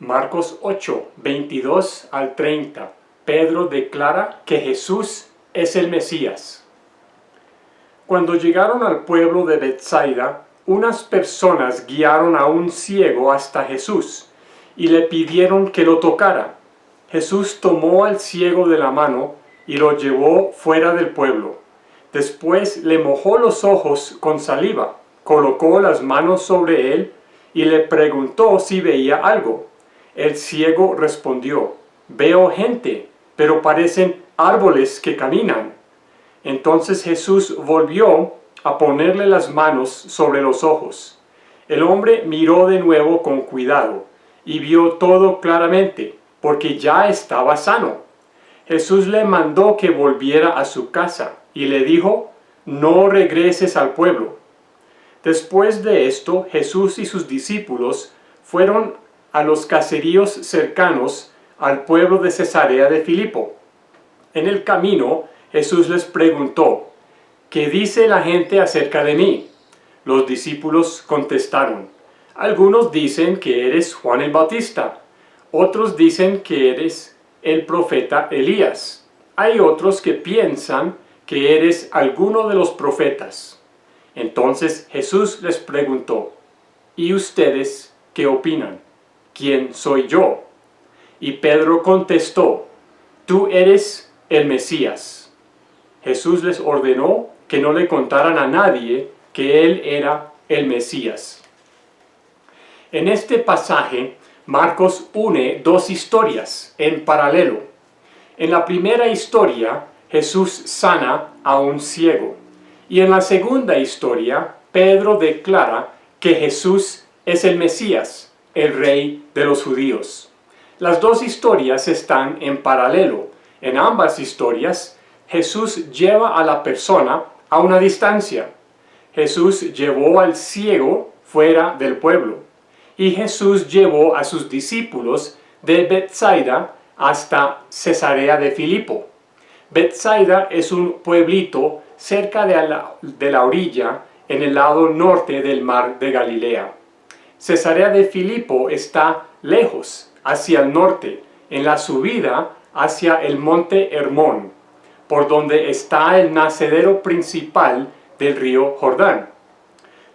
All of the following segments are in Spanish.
Marcos 8, 22 al 30. Pedro declara que Jesús es el Mesías. Cuando llegaron al pueblo de Betsaida, unas personas guiaron a un ciego hasta Jesús y le pidieron que lo tocara. Jesús tomó al ciego de la mano y lo llevó fuera del pueblo. Después le mojó los ojos con saliva, colocó las manos sobre él y le preguntó si veía algo. El ciego respondió: «Veo gente, pero parecen árboles que caminan». Entonces Jesús volvió a ponerle las manos sobre los ojos. El hombre miró de nuevo con cuidado y vio todo claramente, porque ya estaba sano. Jesús le mandó que volviera a su casa y le dijo: «No regreses al pueblo». Después de esto, Jesús y sus discípulos fueron a los caseríos cercanos al pueblo de Cesarea de Filipo. En el camino, Jesús les preguntó: «¿Qué dice la gente acerca de mí?». Los discípulos contestaron: «Algunos dicen que eres Juan el Bautista, otros dicen que eres el profeta Elías. Hay otros que piensan que eres alguno de los profetas». Entonces Jesús les preguntó: «¿Y ustedes qué opinan? ¿Quién soy yo?». Y Pedro contestó: «Tú eres el Mesías». Jesús les ordenó que no le contaran a nadie que él era el Mesías. En este pasaje, Marcos une dos historias en paralelo. En la primera historia, Jesús sana a un ciego. Y en la segunda historia, Pedro declara que Jesús es el Mesías, el Rey de los judíos. Las dos historias están en paralelo. En ambas historias, Jesús lleva a la persona a una distancia. Jesús llevó al ciego fuera del pueblo. Y Jesús llevó a sus discípulos de Betsaida hasta Cesarea de Filipo. Betsaida es un pueblito cerca de la orilla en el lado norte del mar de Galilea. Cesarea de Filipo está lejos, hacia el norte, en la subida hacia el monte Hermón, por donde está el nacedero principal del río Jordán.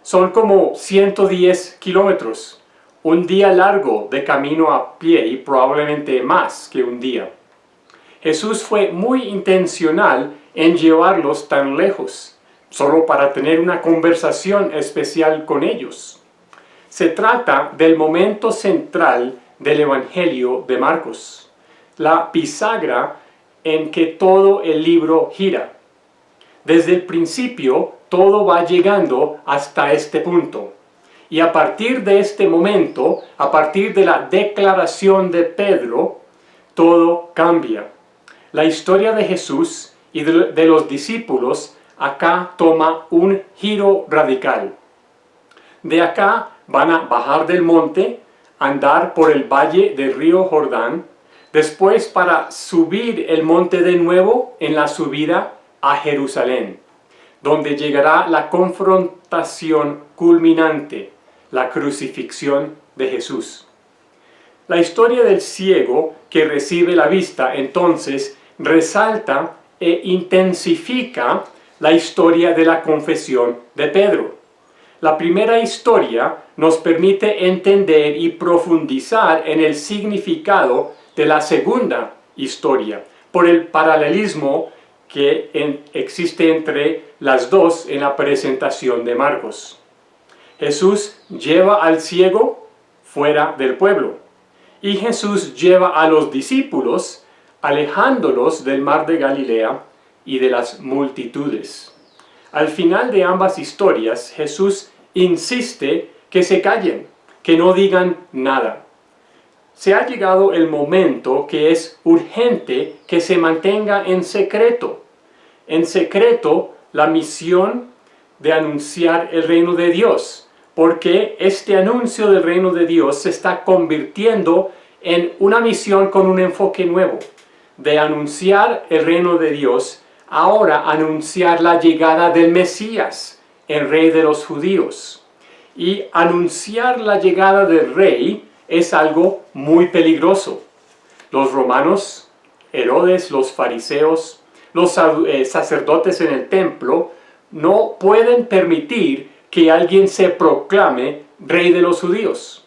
Son como 110 kilómetros, un día largo de camino a pie y probablemente más que un día. Jesús fue muy intencional en llevarlos tan lejos, solo para tener una conversación especial con ellos. Se trata del momento central del Evangelio de Marcos, la bisagra en que todo el libro gira. Desde el principio, todo va llegando hasta este punto. Y a partir de este momento, a partir de la declaración de Pedro, todo cambia. La historia de Jesús y de los discípulos acá toma un giro radical. De acá van a bajar del monte, andar por el valle del río Jordán, después para subir el monte de nuevo en la subida a Jerusalén, donde llegará la confrontación culminante, la crucifixión de Jesús. La historia del ciego que recibe la vista entonces resalta e intensifica la historia de la confesión de Pedro. La primera historia nos permite entender y profundizar en el significado de la segunda historia, por el paralelismo que existe entre las dos en la presentación de Marcos. Jesús lleva al ciego fuera del pueblo, y Jesús lleva a los discípulos alejándolos del mar de Galilea y de las multitudes. Al final de ambas historias, Jesús insiste que se callen, que no digan nada. Se ha llegado el momento que es urgente que se mantenga en secreto. En secreto, la misión de anunciar el reino de Dios, porque este anuncio del reino de Dios se está convirtiendo en una misión con un enfoque nuevo. De anunciar el reino de Dios, ahora anunciar la llegada del Mesías, el Rey de los judíos. Y anunciar la llegada del Rey es algo muy peligroso. Los romanos, Herodes, los fariseos, los sacerdotes en el templo no pueden permitir que alguien se proclame rey de los judíos,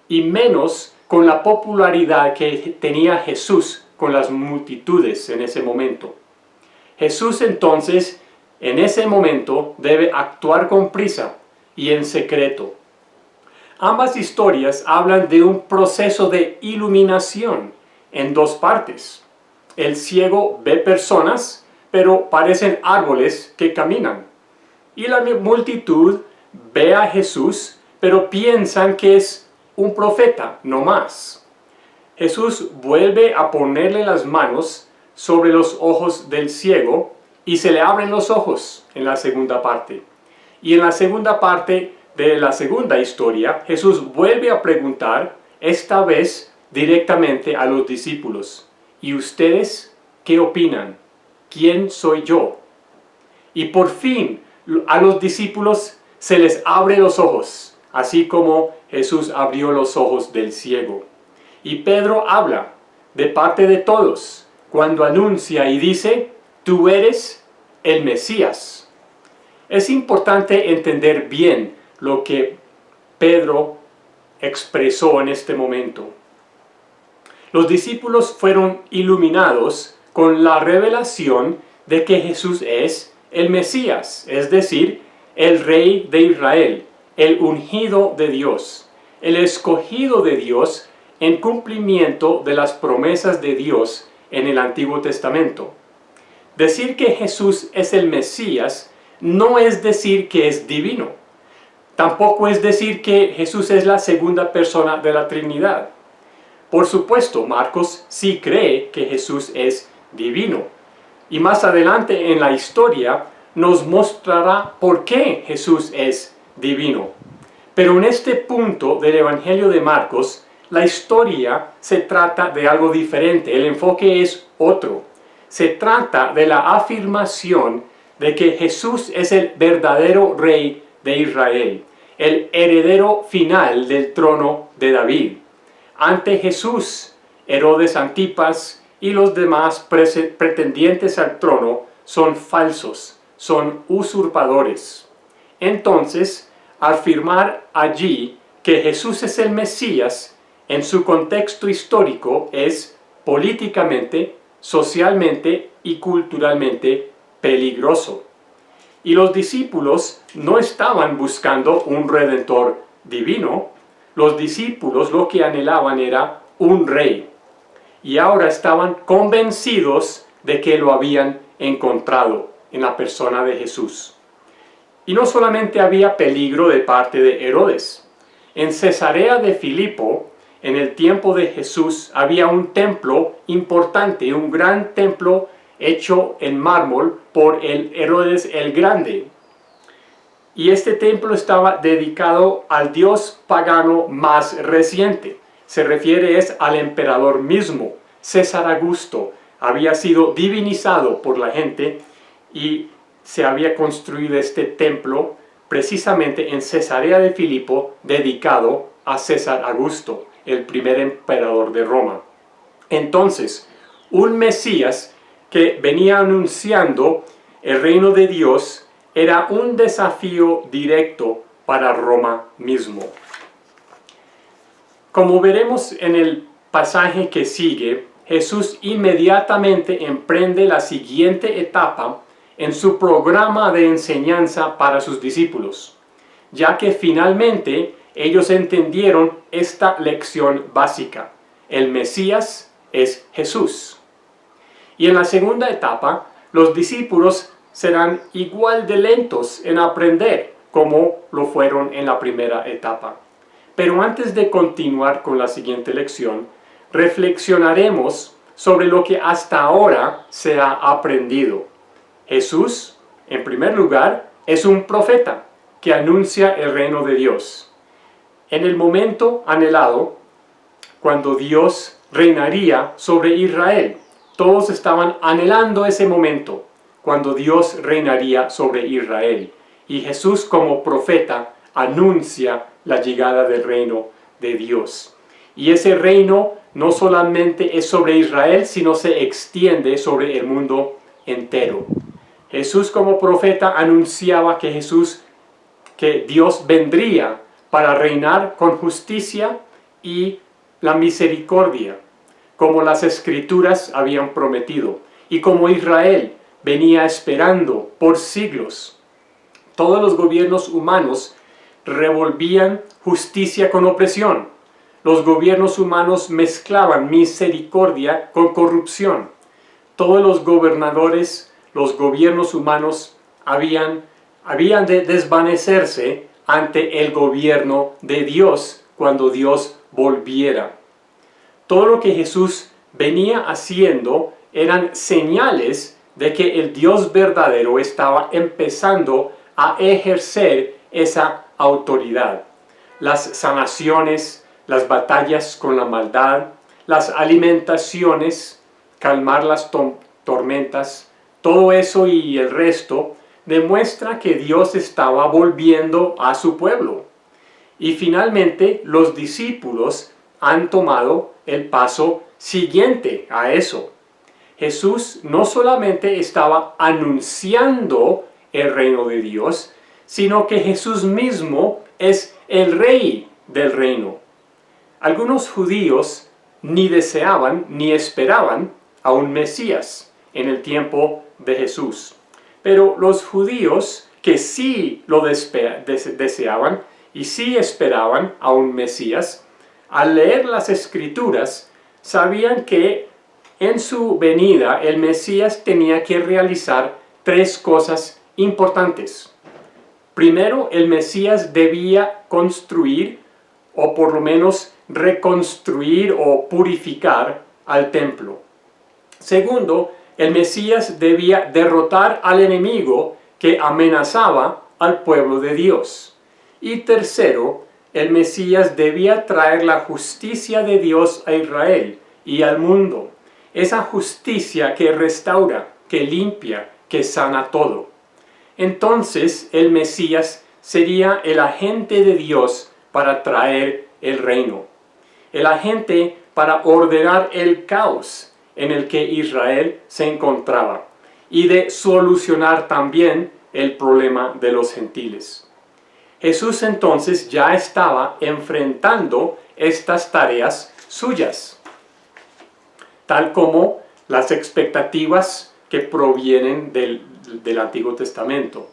y menos con la popularidad que tenía Jesús con las multitudes en ese momento. Jesús entonces, en ese momento, debe actuar con prisa y en secreto. Ambas historias hablan de un proceso de iluminación en dos partes. El ciego ve personas, pero parecen árboles que caminan. Y la multitud ve a Jesús, pero piensan que es un profeta, no más. Jesús vuelve a ponerle las manos sobre los ojos del ciego y se le abren los ojos en la segunda parte. Y en la segunda parte de la segunda historia, Jesús vuelve a preguntar, esta vez directamente a los discípulos: ¿y ustedes qué opinan? ¿Quién soy yo? Y por fin a los discípulos se les abre los ojos, así como Jesús abrió los ojos del ciego. Y Pedro habla de parte de todos cuando anuncia y dice: tú eres el Mesías. Es importante entender bien lo que Pedro expresó en este momento. Los discípulos fueron iluminados con la revelación de que Jesús es el Mesías, es decir, el Rey de Israel, el ungido de Dios, el escogido de Dios en cumplimiento de las promesas de Dios en el Antiguo Testamento. Decir que Jesús es el Mesías no es decir que es divino. Tampoco es decir que Jesús es la segunda persona de la Trinidad. Por supuesto, Marcos sí cree que Jesús es divino. Y más adelante en la historia nos mostrará por qué Jesús es divino. Pero en este punto del Evangelio de Marcos, la historia se trata de algo diferente. El enfoque es otro. Se trata de la afirmación de que Jesús es el verdadero Rey de Israel, el heredero final del trono de David. Ante Jesús, Herodes Antipas y los demás pretendientes al trono son falsos, son usurpadores. Entonces, afirmar allí que Jesús es el Mesías, en su contexto histórico, es políticamente, socialmente y culturalmente peligroso. Y los discípulos no estaban buscando un redentor divino. Los discípulos lo que anhelaban era un rey. Y ahora estaban convencidos de que lo habían encontrado en la persona de Jesús. Y no solamente había peligro de parte de Herodes. En Cesarea de Filipo, en el tiempo de Jesús, había un templo importante, un gran templo hecho en mármol por el Herodes el Grande. Y este templo estaba dedicado al dios pagano más reciente. Se refiere al emperador mismo, César Augusto. Había sido divinizado por la gente y se había construido este templo precisamente en Cesarea de Filipo, dedicado a César Augusto, el primer emperador de Roma. Entonces, un Mesías que venía anunciando el reino de Dios era un desafío directo para Roma mismo. Como veremos en el pasaje que sigue, Jesús inmediatamente emprende la siguiente etapa en su programa de enseñanza para sus discípulos, ya que finalmente ellos entendieron esta lección básica: el Mesías es Jesús. Y en la segunda etapa, los discípulos serán igual de lentos en aprender como lo fueron en la primera etapa. Pero antes de continuar con la siguiente lección, reflexionaremos sobre lo que hasta ahora se ha aprendido. Jesús, en primer lugar, es un profeta que anuncia el reino de Dios. En el momento anhelado, cuando Dios reinaría sobre Israel, todos estaban anhelando ese momento, cuando Dios reinaría sobre Israel. Y Jesús, como profeta, anuncia la llegada del reino de Dios. Y ese reino no solamente es sobre Israel, sino se extiende sobre el mundo entero. Jesús como profeta anunciaba que Dios vendría para reinar con justicia y la misericordia, como las Escrituras habían prometido, y como Israel venía esperando por siglos. Todos los gobiernos humanos revolvían justicia con opresión. Los gobiernos humanos mezclaban misericordia con corrupción. Todos los gobernadores, los gobiernos humanos habían de desvanecerse ante el gobierno de Dios cuando Dios volviera. Todo lo que Jesús venía haciendo eran señales de que el Dios verdadero estaba empezando a ejercer esa autoridad. Las sanaciones, las batallas con la maldad, las alimentaciones, calmar las tormentas, todo eso y el resto demuestra que Dios estaba volviendo a su pueblo. Y finalmente los discípulos han tomado el paso siguiente a eso. Jesús no solamente estaba anunciando el reino de Dios, sino que Jesús mismo es el rey del reino. Algunos judíos ni deseaban ni esperaban a un Mesías en el tiempo de Jesús. Pero los judíos que sí lo deseaban y sí esperaban a un Mesías, al leer las Escrituras, sabían que en su venida el Mesías tenía que realizar tres cosas importantes. Primero, el Mesías debía construir, o por lo menos reconstruir o purificar al templo. Segundo, el Mesías debía derrotar al enemigo que amenazaba al pueblo de Dios. Y tercero, el Mesías debía traer la justicia de Dios a Israel y al mundo. Esa justicia que restaura, que limpia, que sana todo. Entonces el Mesías sería el agente de Dios para traer el reino. El agente para ordenar el caos en el que Israel se encontraba y de solucionar también el problema de los gentiles. Jesús entonces ya estaba enfrentando estas tareas suyas, tal como las expectativas que provienen del Antiguo Testamento.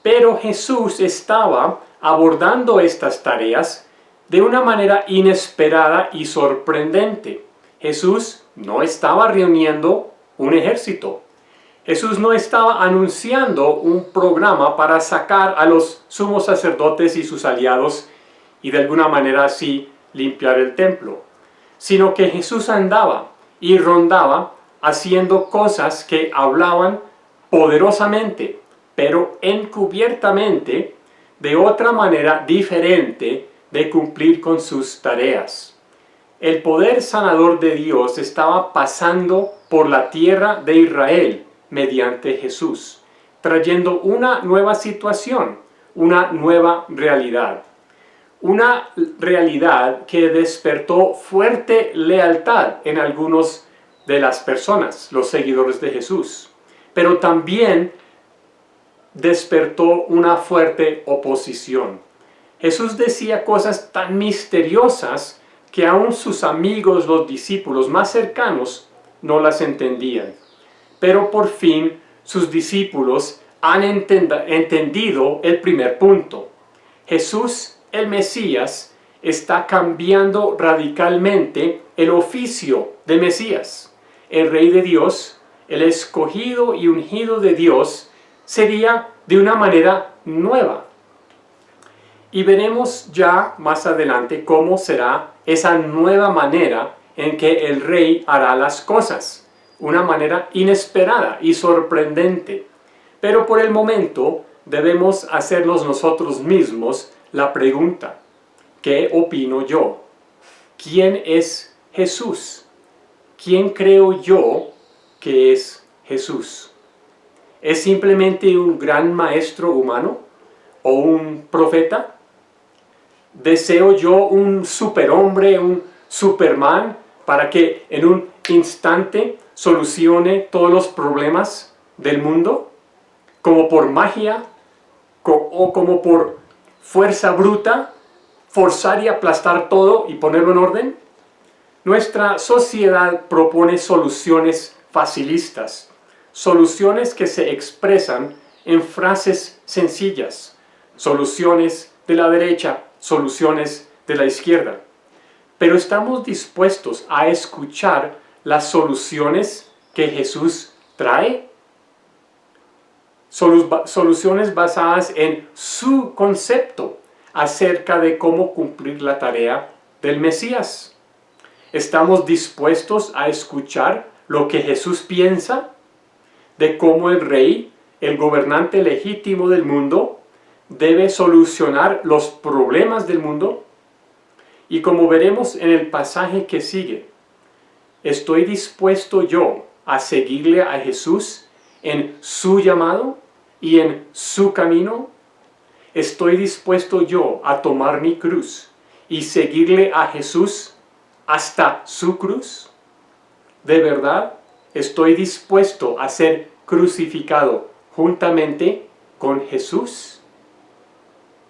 Pero Jesús estaba abordando estas tareas de una manera inesperada y sorprendente. Jesús no estaba reuniendo un ejército. Jesús no estaba anunciando un programa para sacar a los sumos sacerdotes y sus aliados y de alguna manera así limpiar el templo, sino que Jesús andaba y rondaba haciendo cosas que hablaban poderosamente, pero encubiertamente, de otra manera diferente de cumplir con sus tareas. El poder sanador de Dios estaba pasando por la tierra de Israel mediante Jesús, trayendo una nueva situación, una nueva realidad. Una realidad que despertó fuerte lealtad en algunos de las personas, los seguidores de Jesús, pero también despertó una fuerte oposición. Jesús decía cosas tan misteriosas que aún sus amigos, los discípulos más cercanos, no las entendían. Pero por fin sus discípulos han entendido el primer punto. Jesús, el Mesías, está cambiando radicalmente el oficio de Mesías. El Rey de Dios, el escogido y ungido de Dios, sería de una manera nueva. Y veremos ya más adelante cómo será esa nueva manera en que el Rey hará las cosas. Una manera inesperada y sorprendente. Pero por el momento debemos hacernos nosotros mismos la pregunta: ¿qué opino yo? ¿Quién es Jesús? ¿Quién creo yo que es Jesús? ¿Es simplemente un gran maestro humano o un profeta? ¿Deseo yo un superhombre, un Superman para que en un instante solucione todos los problemas del mundo? ¿Como por magia o como por fuerza bruta, forzar y aplastar todo y ponerlo en orden? Nuestra sociedad propone soluciones facilistas, soluciones que se expresan en frases sencillas, soluciones de la derecha, soluciones de la izquierda. Pero estamos dispuestos a escuchar las soluciones que Jesús trae. Soluciones basadas en su concepto acerca de cómo cumplir la tarea del Mesías. ¿Estamos dispuestos a escuchar lo que Jesús piensa de cómo el rey, el gobernante legítimo del mundo, debe solucionar los problemas del mundo? Y como veremos en el pasaje que sigue, ¿estoy dispuesto yo a seguirle a Jesús en su llamado y en su camino? ¿Estoy dispuesto yo a tomar mi cruz y seguirle a Jesús hasta su cruz? ¿De verdad estoy dispuesto a ser crucificado juntamente con Jesús?